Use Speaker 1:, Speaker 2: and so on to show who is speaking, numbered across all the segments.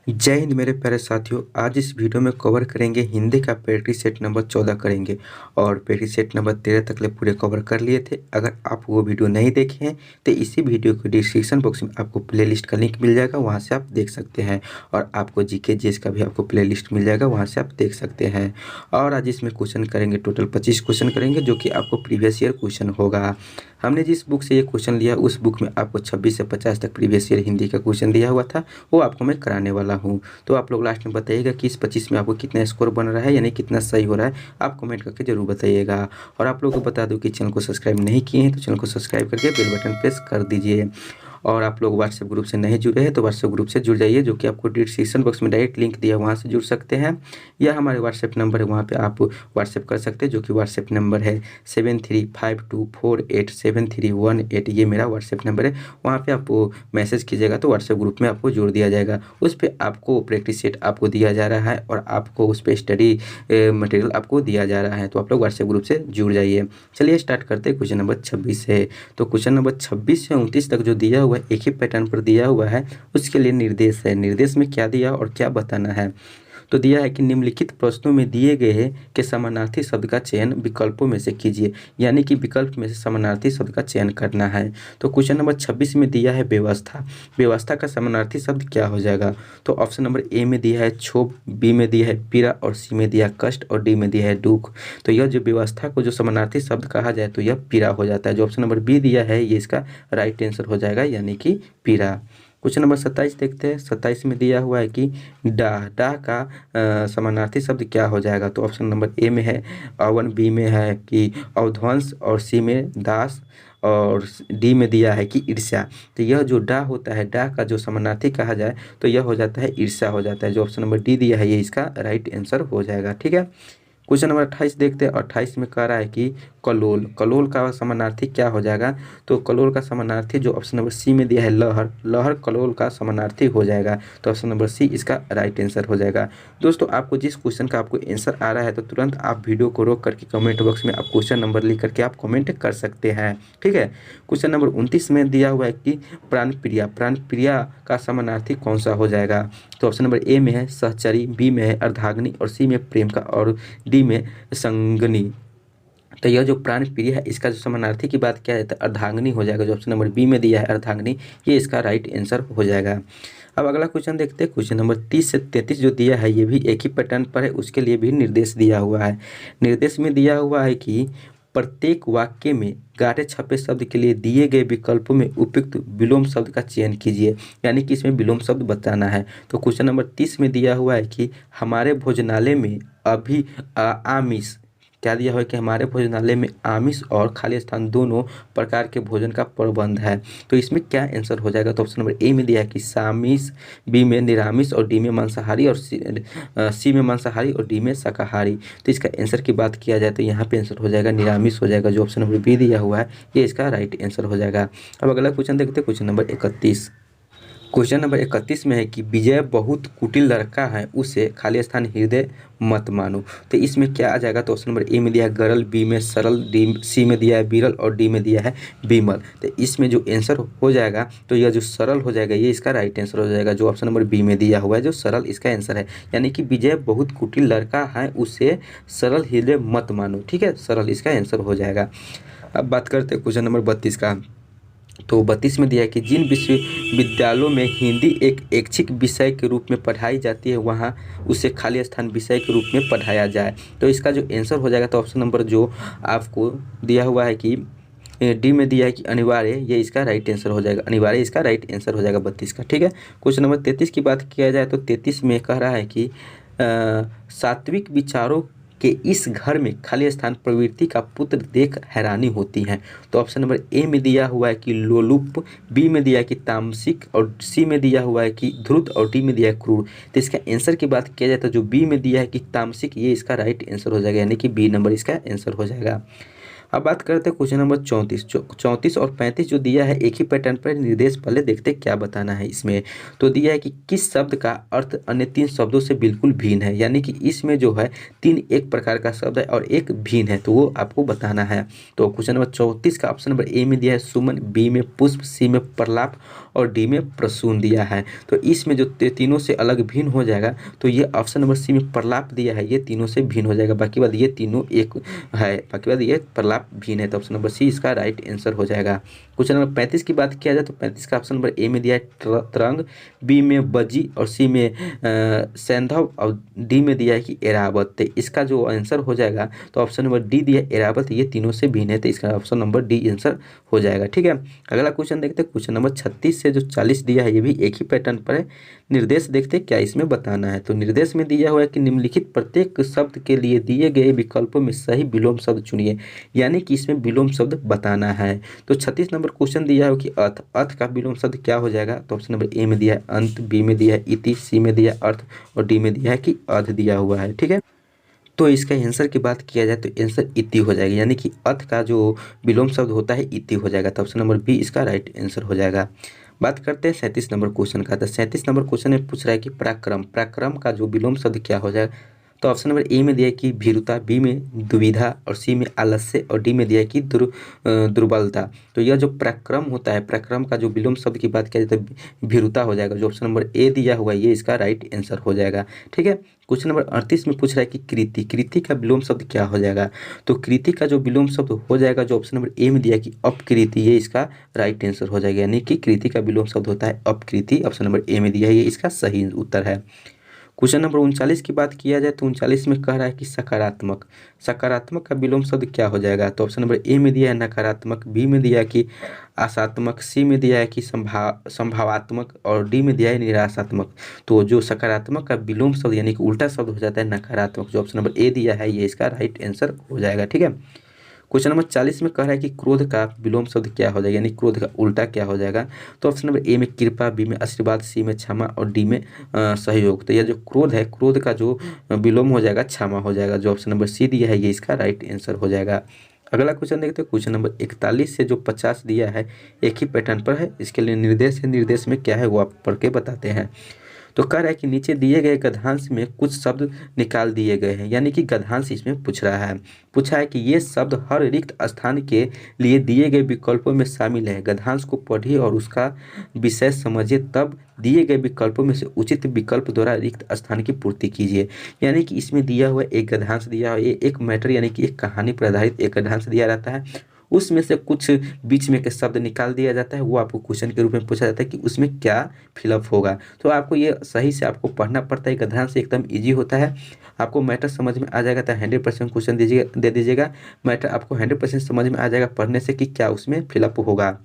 Speaker 1: जय हिंद मेरे प्यारे साथियों। आज इस वीडियो में कवर करेंगे हिंदी का प्रैक्टिस सेट नंबर 14 करेंगे और प्रैक्टिस सेट नंबर 13 तक ले पूरे कवर कर लिए थे। अगर आप वो वीडियो नहीं देखे हैं तो इसी वीडियो के डिस्क्रिप्शन बॉक्स में आपको प्लेलिस्ट का लिंक मिल जाएगा, वहां से आप देख सकते हैं। और आपको जीके जीएस का भी आपको प्लेलिस्ट मिल जाएगा, वहां से आप देख सकते हैं। और आज इसमें क्वेश्चन करेंगे, टोटल 25 क्वेश्चन करेंगे जो कि आपको प्रीवियस ईयर क्वेश्चन होगा। हमने जिस बुक से ये क्वेश्चन लिया उस बुक में आपको 26 से 50 तक प्रीवियस ईयर हिंदी का क्वेश्चन दिया हुआ था, वो आपको मैं कराने वाला हूँ। तो आप लोग लास्ट में बताइएगा कि इस 25 में आपको कितना स्कोर बन रहा है, यानी कितना सही हो रहा है, आप कमेंट करके जरूर बताइएगा। और आप लोगों को बता दूं कि चैनल को सब्सक्राइब नहीं किए हैं तो चैनल को सब्सक्राइब करके बेल बटन प्रेस कर दीजिए। और आप लोग व्हाट्सएप ग्रुप से नहीं जुड़े हैं तो व्हाट्सएप ग्रुप से जुड़ जाइए, जो कि आपको डिस्क्रिप्शन बॉक्स में डायरेक्ट लिंक दिया, वहाँ से जुड़ सकते हैं। या हमारे व्हाट्सएप नंबर है, वहाँ पे आप व्हाट्सएप कर सकते हैं, जो कि व्हाट्सएप नंबर है 7352487318। ये मेरा व्हाट्सएप नंबर है, वहाँ पे आप मैसेज कीजिएगा तो व्हाट्सएप ग्रुप में आपको जोड़ दिया जाएगा। उस पर आपको प्रैक्टिस सेट आपको दिया जा रहा है और आपको उस पर स्टडी मटेरियल आपको दिया जा रहा है। तो आप लोग व्हाट्सएप ग्रुप से जुड़ जाइए। चलिए स्टार्ट करते हैं। क्वेश्चन नंबर 26 है। तो क्वेश्चन नंबर 26 से 29 तक जो दिया हुआ है, एक ही पैटर्न पर दिया हुआ है, उसके लिए निर्देश है। निर्देश में क्या दिया और क्या बताना है। तो दिया है कि निम्नलिखित प्रश्नों में दिए गए के समानार्थी शब्द का चयन विकल्पों में से कीजिए, यानी कि विकल्प में से समानार्थी शब्द का चयन करना है। तो क्वेश्चन नंबर 26 में दिया है व्यवस्था। व्यवस्था का समानार्थी शब्द क्या हो जाएगा। तो ऑप्शन नंबर ए में दिया है क्षोभ, बी में दिया है पीड़ा और सी में दिया है कष्ट और डी में दिया है दुख। तो यह जो व्यवस्था को जो समानार्थी शब्द कहा जाए तो यह पीड़ा हो जाता है। जो ऑप्शन नंबर बी दिया है ये इसका राइट आंसर हो जाएगा, यानी कि पीड़ा। क्वेश्चन नंबर 27 देखते हैं। 27 में दिया हुआ है कि डाह, डाह का समानार्थी शब्द क्या हो जाएगा। तो ऑप्शन नंबर ए में है अवन, बी में है कि अवध्वंस और सी में दास और डी में दिया है कि ईर्ष्या। तो यह जो डा होता है, डा का जो समानार्थी कहा जाए तो यह हो जाता है ईर्ष्या हो जाता है। जो ऑप्शन नंबर डी दिया है ये इसका राइट आंसर हो जाएगा। ठीक है। क्वेश्चन नंबर 28 देखते हैं। 28 में कह रहा है कि कलोल, कलोल का समानार्थी क्या हो जाएगा। तो कलोल का समानार्थी जो ऑप्शन नंबर सी में दिया है लहर, लहर कलोल का समानार्थी हो जाएगा। तो ऑप्शन नंबर सी इसका राइट आंसर हो जाएगा। दोस्तों आपको जिस क्वेश्चन का आपको आंसर आ रहा है तो तुरंत आप वीडियो को रोक करके कमेंट बॉक्स में आप क्वेश्चन नंबर लिख करके आप कमेंट कर सकते हैं। ठीक है। क्वेश्चन नंबर 29 में दिया हुआ है कि प्राण प्रिया, प्राण प्रिया का समानार्थी कौन सा हो जाएगा। तो ऑप्शन नंबर ए में है सहचरी, बी में है अर्धांगिनी और सी में प्रेम का और डी में संगनी। तो यह जो प्राण प्रिय है इसका जो समानार्थी की बात किया जाए तो अर्धांगिनी हो जाएगा। जो ऑप्शन नंबर बी में दिया है अर्धांगिनी, ये इसका राइट आंसर हो जाएगा। अब अगला क्वेश्चन देखते हैं। क्वेश्चन नंबर 30 से 33 जो दिया है ये भी एक ही पैटर्न पर है, उसके लिए भी निर्देश दिया हुआ है। निर्देश में दिया हुआ है कि प्रत्येक वाक्य में गाढ़े छपे शब्द के लिए दिए गए विकल्पों में उपयुक्त विलोम शब्द का चयन कीजिए, यानी कि इसमें विलोम शब्द बताना है। तो क्वेश्चन नंबर 30 में दिया हुआ है कि हमारे भोजनालय में अभी आमिष, क्या दिया हुआ है कि हमारे भोजनालय में आमिष और खाली स्थान दोनों प्रकार के भोजन का प्रबंध है। तो इसमें क्या आंसर हो जाएगा। तो ऑप्शन नंबर ए में दिया है कि सामिष, बी में निरामिष और डी में मांसाहारी और सी में मांसाहारी और डी में शाकाहारी। तो इसका आंसर की बात किया जाए तो यहाँ पे आंसर हो जाएगा निरामिष हो जाएगा। जो ऑप्शन नंबर बी दिया हुआ है ये इसका राइट आंसर हो जाएगा। अब अगला क्वेश्चन देखते हैं। Question number 31। क्वेश्चन नंबर 31 में है कि विजय बहुत कुटिल लड़का है, उसे खाली स्थान हृदय मत मानो। तो इसमें क्या आ जाएगा। तो ऑप्शन नंबर ए में दिया है गरल, बी में सरल, डी सी में दिया है बीरल और डी में दिया है बीमल। तो इसमें जो आंसर हो जाएगा तो यह जो सरल हो जाएगा ये इसका राइट आंसर हो जाएगा। जो ऑप्शन नंबर बी में दिया हुआ है जो सरल इसका आंसर है, यानी कि विजय बहुत कुटिल लड़का है, उसे सरल हृदय मत मानो। ठीक है, सरल इसका आंसर हो जाएगा। अब बात करते हैं क्वेश्चन नंबर 32 का। तो 32 में दिया है कि जिन विश्वविद्यालयों में हिंदी एक ऐच्छिक विषय के रूप में पढ़ाई जाती है वहाँ उसे खाली स्थान विषय के रूप में पढ़ाया जाए। तो इसका जो आंसर हो जाएगा तो ऑप्शन नंबर जो आपको दिया हुआ है कि डी में दिया है कि अनिवार्य, ये इसका राइट आंसर हो जाएगा। अनिवार्य इसका राइट आंसर हो जाएगा 32 का। ठीक है। क्वेश्चन नंबर 33 की बात किया जाए तो 33 में कह रहा है कि सात्विक विचारों कि इस घर में खाली स्थान प्रवृत्ति का पुत्र देख हैरानी होती है। तो ऑप्शन नंबर ए में दिया हुआ है कि लोलुप, बी में दिया है कि तामसिक और सी में दिया हुआ है कि ध्रुत और डी में दिया है क्रूर। तो इसका आंसर की बात किया जाए तो जो बी में दिया है कि तामसिक, ये इसका राइट आंसर हो जाएगा, यानी कि बी नंबर इसका आंसर हो जाएगा। अब बात करते हैं क्वेश्चन नंबर 34। 34 और 35 जो दिया है एक ही पैटर्न पर निर्देश, पहले देखते हैं क्या बताना है इसमें। तो दिया है कि किस शब्द का अर्थ अन्य 3 शब्दों से बिल्कुल भिन्न है, यानी कि इसमें जो है 3 एक प्रकार का शब्द है और एक भिन्न है, तो वो आपको बताना है। तो क्वेश्चन नंबर 34 का ऑप्शन नंबर ए में दिया है सुमन, बी में पुष्प, सी में प्रलाप और डी में प्रसून दिया है। तो इसमें जो तीनों से अलग भिन्न हो जाएगा, तो ये ऑप्शन नंबर सी में प्रलाप दिया है, ये तीनों से भिन्न हो जाएगा। बाकी बात ये तीनों एक है, बाकी बात ये प्रलाप भिन्न है, तो ऑप्शन नंबर सी इसका राइट आंसर हो जाएगा। क्वेश्चन नंबर 35 की बात किया जाए तो 35 का ऑप्शन नंबर ए में दिया है तरंग, बी में बजी और सी में सैंधव और डी में दिया है कि एरावत। तो इसका जो आंसर हो जाएगा तो ऑप्शन नंबर डी दिया है एरावत, ये तीनों से भिन्न है, तो इसका ऑप्शन नंबर डी आंसर हो जाएगा। ठीक है, अगला क्वेश्चन देखते हैं। क्वेश्चन नंबर 36 से जो 40 दिया है ये भी एक ही पैटर्न पर है। निर्देश देखते हैं क्या इसमें बताना है। तो निर्देश में दिया हुआ है कि निम्नलिखित प्रत्येक शब्द के लिए दिए गए विकल्पों में सही विलोम शब्द चुनिए, यानी कि इसमें विलोम शब्द बताना है। तो 36 नंबर क्वेश्चन दिया है कि अर्थ, अर्थ का विलोम शब्द क्या हो जाएगा। तो ऑप्शन नंबर ए में दिया है अंत, बी में दिया है इति, सी में दिया है अर्थ और डी में दिया है कि अध दिया हुआ है। ठीक है, तो इसका आंसर की बात किया जाए तो आंसर इति हो जाएगा, यानी कि अर्थ का जो विलोम शब्द होता है इति हो जाएगा। तो ऑप्शन नंबर बी इसका राइट आंसर हो जाएगा। बात करते हैं 37 नंबर क्वेश्चन का। तो 37 नंबर क्वेश्चन में पूछ रहा है कि पराक्रम, पराक्रम का जो विलोम शब्द क्या हो जाएगा। तो ऑप्शन नंबर ए में दिया है कि भीरुता, बी में दुविधा और सी में आलस्य और डी में दिया है कि दुर्बलता। तो यह जो पराक्रम होता है, पराक्रम का जो विलोम शब्द की बात किया जाए तो भीरुता हो जाएगा, जो ऑप्शन नंबर ए दिया हुआ है ये इसका राइट आंसर हो जाएगा। ठीक है, क्वेश्चन नंबर 38 में पूछ रहा है कि कृति, कृति का विलोम शब्द क्या हो जाएगा। तो कृति का जो विलोम शब्द हो जाएगा जो ऑप्शन नंबर ए में दिया है कि अपकृति, ये इसका राइट आंसर हो जाएगा, यानी कि कृति का विलोम शब्द होता है अपकृति, ऑप्शन नंबर ए में दिया है, ये इसका सही उत्तर है। क्वेश्चन नंबर 39 की बात किया जाए तो 39 में कह रहा है कि सकारात्मक, सकारात्मक का विलोम शब्द क्या हो जाएगा। तो ऑप्शन नंबर ए में दिया है नकारात्मक, बी में दिया है कि आशात्मक, सी में दिया है कि संभावात्मक और डी में दिया है निराशात्मक। तो जो सकारात्मक का विलोम शब्द यानी कि उल्टा शब्द हो जाता है नकारात्मक, जो ऑप्शन नंबर ए दिया है ये इसका राइट आंसर हो जाएगा। ठीक है, क्वेश्चन नंबर 40 में कह रहा है कि क्रोध का विलोम शब्द क्या हो जाएगा, यानी क्रोध का उल्टा क्या हो जाएगा। तो ऑप्शन नंबर ए में कृपा, बी में आशीर्वाद, सी में क्षमा और डी में सहयोग। तो यह जो क्रोध है, क्रोध का जो विलोम हो जाएगा क्षमा हो जाएगा, जो ऑप्शन नंबर सी दिया है ये इसका राइट आंसर हो जाएगा। अगला क्वेश्चन देखते हैं। क्वेश्चन नंबर 41 से जो 50 दिया है एक ही पैटर्न पर है, इसके लिए निर्देश है, निर्देश में क्या है वो आप पढ़ के बताते हैं। तो कह रहा है कि नीचे दिए गए गद्यांश में कुछ शब्द निकाल दिए गए हैं, यानी कि गद्यांश इसमें पूछ रहा है। पूछा है कि ये शब्द हर रिक्त स्थान के लिए दिए गए विकल्पों में शामिल है। गद्यांश को पढ़िए और उसका विषय समझिए, तब दिए गए विकल्पों में से उचित विकल्प द्वारा रिक्त स्थान की पूर्ति कीजिए। यानी कि इसमें दिया हुआ एक गद्यांश दिया हुआ, ये एक मैटर यानी कि एक कहानी पर आधारित एक गद्यांश दिया रहता है, उसमें से कुछ बीच में के शब्द निकाल दिया जाता है, वो आपको क्वेश्चन के रूप में पूछा जाता है कि उसमें क्या फिलअप होगा। तो आपको ये सही से आपको पढ़ना पड़ता है। गद्यांश एकदम इजी होता है, आपको मैटर समझ में आ जाएगा तो 100% क्वेश्चन दे दीजिएगा। मैटर आपको 100% समझ में आ जाएगा पढ़ने से कि क्या उसमें फिलअप होगा।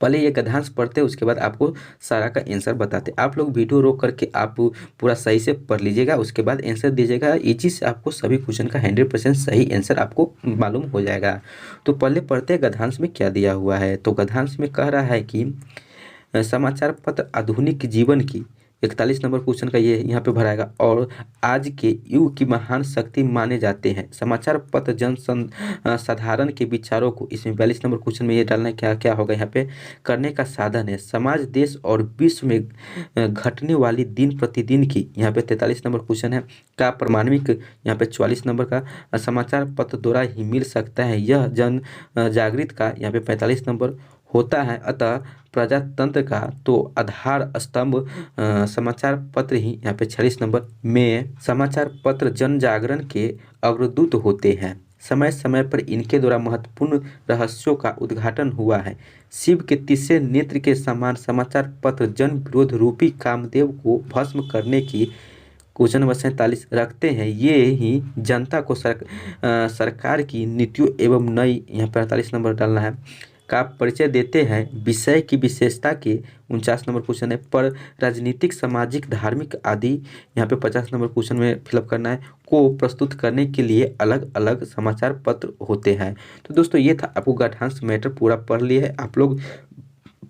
Speaker 1: पहले ये गद्यांश पढ़ते उसके बाद आपको सारा का आंसर बताते। आप लोग वीडियो रोक करके आप पूरा सही से पढ़ लीजिएगा, उसके बाद आंसर दीजिएगा। इजी से आपको सभी क्वेश्चन का 100% सही आंसर आपको मालूम हो जाएगा। तो पहले पढ़ते गद्यांश में क्या दिया हुआ है। तो गद्यांश में कह रहा है कि समाचार पत्र आधुनिक जीवन की 41 नंबर क्वेश्चन का ये यहाँ पे भराएगा और आज के युग की महान शक्ति माने जाते हैं। समाचार पत्र साधारण के विचारों को, इसमें 42 नंबर क्वेश्चन में ये डालना है क्या क्या होगा यहाँ पे, करने का साधन है। समाज, देश और विश्व में घटने वाली दिन प्रतिदिन की, यहाँ पे 43 नंबर क्वेश्चन है, का प्रमाणिक यहाँ पे 44 नंबर का समाचार पत्र द्वारा ही मिल सकता है। यह जन जागृत का यहाँ पे 45 नंबर होता है। अतः प्रजातंत्र का तो आधार स्तंभ समाचार पत्र ही यहाँ पे 46 नंबर में। समाचार पत्र जन जागरण के अग्रदूत होते हैं। समय समय पर इनके द्वारा महत्वपूर्ण रहस्यों का उद्घाटन हुआ है। शिव के तीसरे नेत्र के समान समाचार पत्र जन विरोध रूपी कामदेव को भस्म करने की क्वेश्चन नंबर 47 रखते हैं। ये ही जनता को सरकार की नीतियों एवं नई, यहाँ पर 48 नंबर डालना है, का परिचय देते हैं। विषय की विशेषता के 49 नंबर क्वेश्चन है, पर राजनीतिक, सामाजिक, धार्मिक आदि, यहाँ पे 50 नंबर क्वेश्चन में फिलअप करना है, को प्रस्तुत करने के लिए अलग अलग समाचार पत्र होते हैं। तो दोस्तों ये था, आपको गद्यांश मैटर पूरा पढ़ लिया है। आप लोग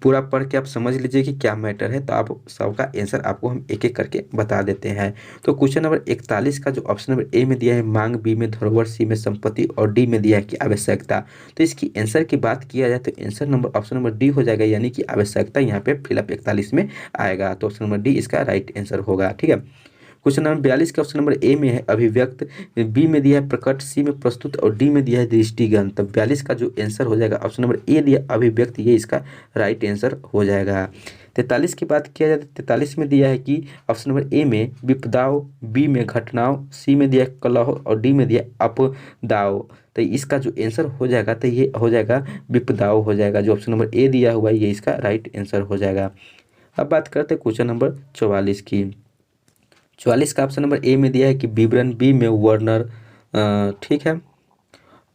Speaker 1: पूरा पढ़ के आप समझ लीजिए कि क्या मैटर है, तो आप सबका आंसर आपको हम एक एक करके बता देते हैं। तो क्वेश्चन नंबर 41 का जो ऑप्शन नंबर ए में दिया है मांग, बी में धरोहर, सी में संपत्ति और डी में दिया है कि आवश्यकता। तो इसकी आंसर की बात किया जाए तो answer number option number D हो जाएगा, यानी कि आवश्यकता यहाँ पे फिलअप 41 में आएगा। तो ऑप्शन नंबर डी इसका राइट आंसर होगा। ठीक है, क्वेश्चन नंबर 42 का ऑप्शन नंबर ए में है अभिव्यक्त, बी में दिया है प्रकट, सी में प्रस्तुत और डी में दिया है दृष्टिगत। तब 42 का जो आंसर हो जाएगा ऑप्शन नंबर ए दिया अभिव्यक्त, ये इसका राइट आंसर हो जाएगा। 43 की बात किया जाए तो 43 में दिया है कि ऑप्शन नंबर ए में विपदाओं, बी में घटनाओं, सी में दिया कलह और डी में दिया आपदाओं। तो इसका जो आंसर हो जाएगा तो ये हो जाएगा विपदाओं हो जाएगा। जो ऑप्शन नंबर ए दिया हुआ है ये इसका राइट आंसर हो जाएगा। अब बात करते हैं क्वेश्चन नंबर 44 की। 44 का ऑप्शन नंबर ए में दिया है कि विवरण, बी में वर्णन, ठीक है,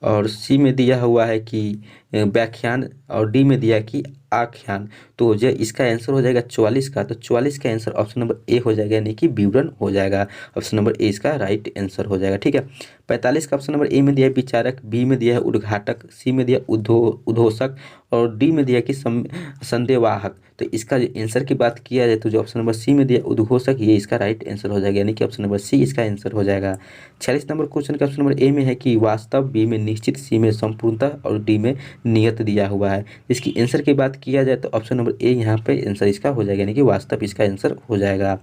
Speaker 1: और सी में दिया हुआ है कि व्याख्यान और डी में दिया है कि आख्यान। तो जो इसका आंसर हो जाएगा 44 का, तो 44 का आंसर ऑप्शन नंबर ए हो जाएगा, यानी कि विवरण हो जाएगा। ऑप्शन नंबर ए इसका राइट आंसर हो जाएगा। ठीक है, 45 का ऑप्शन नंबर ए में दिया है विचारक, बी में दिया है उद्घाटक, सी में दिया उद्घोषक और डी में दिया है कि संदेहवाहक। तो इसका जो आंसर की बात किया जाए तो जो ऑप्शन नंबर सी में दिया उद्घोषक, ये इसका राइट आंसर हो जाएगा, यानी कि ऑप्शन नंबर सी इसका आंसर हो जाएगा। 46 नंबर क्वेश्चन का ऑप्शन नंबर ए में है कि वास्तव, बी में निश्चित, सी में संपूर्णतः और डी में नियत दिया हुआ है। इसकी आंसर की बात किया जाए तो ऑप्शन नंबर ए यहाँ पे आंसर इसका हो जाएगा, यानी कि वास्तव इसका आंसर हो जाएगा।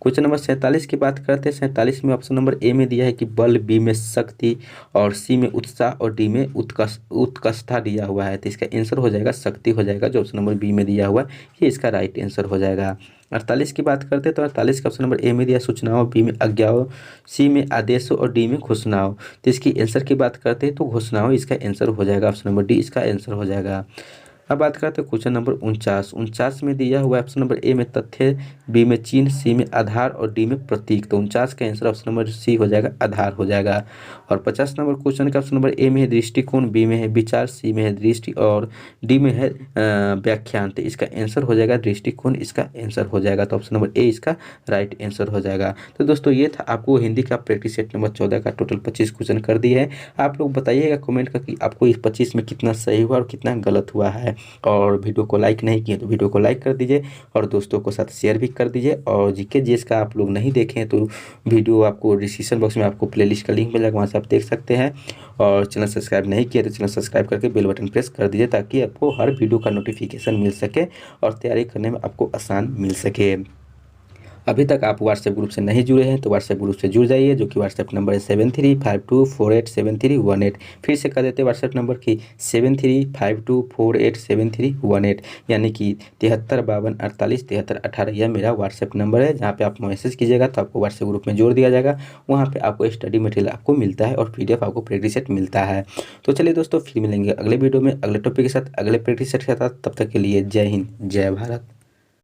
Speaker 1: क्वेश्चन नंबर 47 की बात करते हैं। 47 में ऑप्शन नंबर ए में दिया है कि बल, बी में शक्ति और सी में उत्साह और डी में उत्कृष्टता दिया हुआ है। तो इसका आंसर हो जाएगा शक्ति हो जाएगा, जो ऑप्शन नंबर बी में दिया हुआ है ये इसका राइट आंसर हो जाएगा। 48 की बात करते हैं तो 48 का ऑप्शन नंबर ए में दिया सूचनाओं, बी में आज्ञाओं, सी में आदेशों और डी में घोषणाओं। तो इसकी आंसर की बात करते हैं तो घोषणाओं इसका आंसर हो जाएगा, ऑप्शन नंबर डी इसका आंसर हो जाएगा। अब बात करते हैं क्वेश्चन नंबर 49 में दिया हुआ ऑप्शन नंबर ए में तथ्य, बी में चिन्ह, सी में आधार और डी में प्रतीक। तो 49 का आंसर ऑप्शन नंबर सी हो जाएगा, आधार हो जाएगा। और 50 नंबर क्वेश्चन का ऑप्शन नंबर ए में है दृष्टिकोण, बी में है विचार, सी में है दृष्टि और डी में है व्याख्यान। तो इसका आंसर हो जाएगा दृष्टिकोण, इसका आंसर हो जाएगा। तो ऑप्शन नंबर ए इसका राइट आंसर हो जाएगा। तो दोस्तों ये था आपको हिंदी का प्रैक्टिस सेट नंबर 14 का टोटल 25 क्वेश्चन कर दिए है। आप लोग बताइएगा कमेंट का कि आपको इस 25 में कितना सही हुआ और कितना गलत हुआ है। और वीडियो को लाइक नहीं किए तो वीडियो को लाइक कर दीजिए और दोस्तों को साथ शेयर भी कर दीजिए। और जीके जीएस का आप लोग नहीं देखें तो वीडियो आपको डिस्क्रिप्शन बॉक्स में आपको प्लेलिस्ट का लिंक मिलेगा, वहाँ से आप देख सकते हैं। और चैनल सब्सक्राइब नहीं किया तो चैनल सब्सक्राइब करके बेल बटन प्रेस कर दीजिए, ताकि आपको हर वीडियो का नोटिफिकेशन मिल सके और तैयारी करने में आपको आसान मिल सके। अभी तक आप व्हाट्सएप ग्रुप से नहीं जुड़े हैं तो व्हाट्सएप ग्रुप से जुड़ जाइए, जो कि व्हाट्सएप नंबर है 7352487318। फिर से कर देते हैं व्हाट्सएप नंबर की 7352487318, यानी कि 7352487318। यह मेरा व्हाट्सएप नंबर है, जहाँ पे आप मैसेज कीजिएगा तो आपको व्हाट्सएप ग्रुप में जोड़ दिया जाएगा। वहाँ पे आपको स्टडी मटेरियल आपको मिलता है और PDF आपको प्रैक्टिस सेट मिलता है। तो चलिए दोस्तों, फिर मिलेंगे अगले वीडियो में अगले टॉपिक के साथ, अगले प्रैक्टिस सेट के साथ। तब तक के लिए जय हिंद, जय भारत।